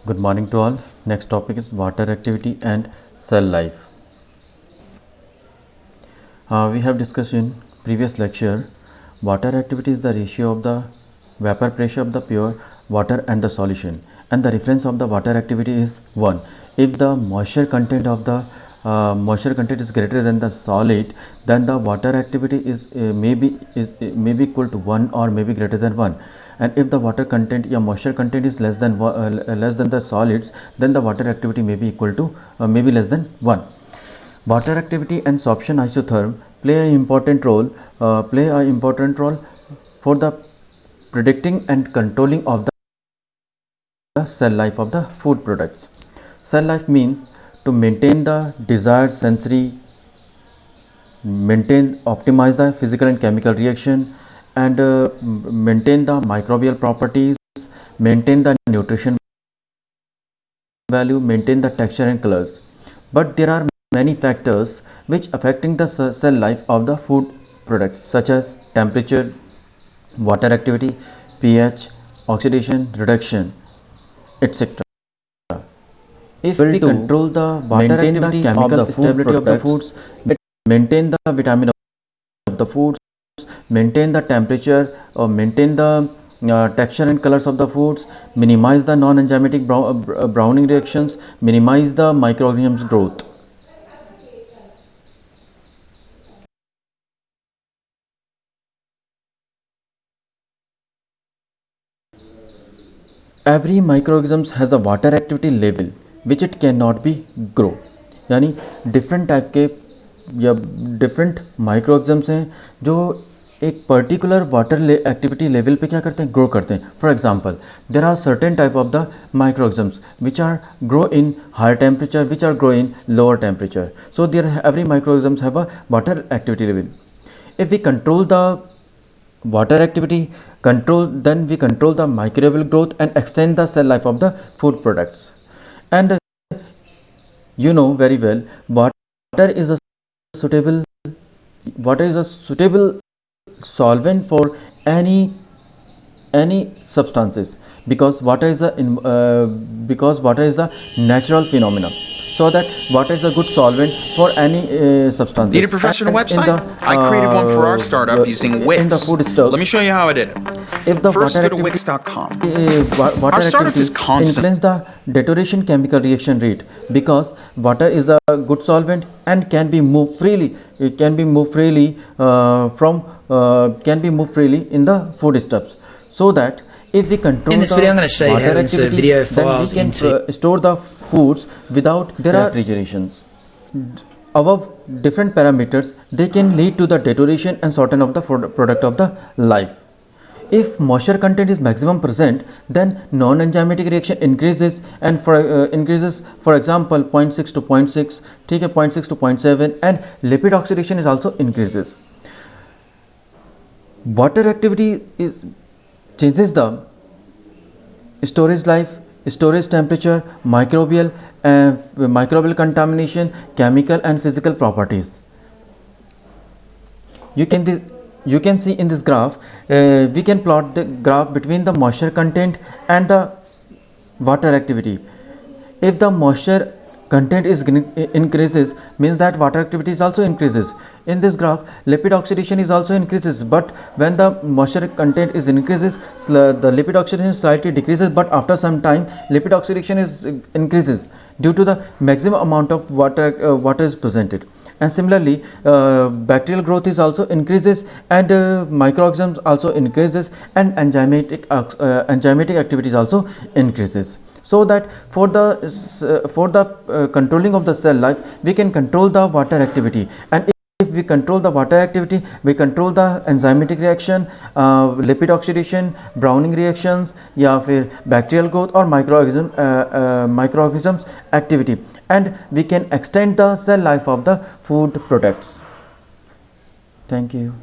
Good morning to all. Next topic is water activity and cell life. We have discussed in previous lecture, water activity is the ratio of the vapor pressure of the pure water and the solution, and the reference of the water activity is 1. If the moisture content of the moisture content is greater than the solid, then the water activity is may be equal to 1 or maybe greater than 1. And if the water content or moisture content is less than the solids, then the water activity may be equal to maybe less than 1. Water activity and sorption isotherm play an important role for the predicting and controlling of the cell life of the food products. Cell life means to maintain the desired sensory, optimize the physical and chemical reaction, and maintain the microbial properties, maintain the nutrition value, maintain the texture and colors. But there are many factors which affecting the cell life of the food products, such as temperature, water activity, pH, oxidation, reduction, etc. If we control the water activity, chemical stability of the foods, maintain the vitamin of the foods, maintain the temperature, or maintain the texture and colors of the foods, minimize the non-enzymatic browning reactions, minimize the microorganisms growth. Every microorganism has a water activity level which it cannot be grow. यानी different type के या different microorganisms हैं जो एक particular water activity level पे क्या करते हैं, ग्रो करते हैं. For example, there are certain type of the microorganisms which are grow in higher temperature, which are grow in lower temperature. So there every microorganisms have a water activity level. If we control the water activity, then we control the microbial growth and extend the cell life of the food products. And you know very well, water is a suitable solvent for any substances, because water is a natural phenomenon. So that water is a good solvent for any substances. Need a professional website? I created one for our startup using Wix. In the food stuff. Let me show you how I did it. If the First, water go to Wix.com. Water Our startup activity is constant. influence the deterioration chemical reaction rate, because water is a good solvent and can be moved freely. It can be moved freely in the foodstuffs. So that if we control in this video, I'm going to show you how to insert video files then we can store the foods without refrigerations. Above different parameters, they can lead to the deterioration and shorten of the product of the life. If moisture content is maximum present, then non-enzymatic reaction increases and for example 0.6 to 0.6, 0.6 to 0.7, and lipid oxidation is also increases. Water activity changes the storage life, storage temperature, microbial contamination, chemical and physical properties. You can see in this graph, we can plot the graph between the moisture content and the water activity. If the moisture content is increases, means that water activity is also increases. In this graph, lipid oxidation is also increases, but when the moisture content is increases, the lipid oxidation slightly decreases, but after some time lipid oxidation is increases due to the maximum amount of water is presented. And similarly, bacterial growth is also increases, and microorganisms also increases, and enzymatic activities also increases. So that for the controlling of the cell life, we can control the water activity, and if we control the water activity, we control the enzymatic reaction, lipid oxidation, browning reactions, या फिर bacterial growth or microorganisms activity, and we can extend the cell life of the food products. Thank you.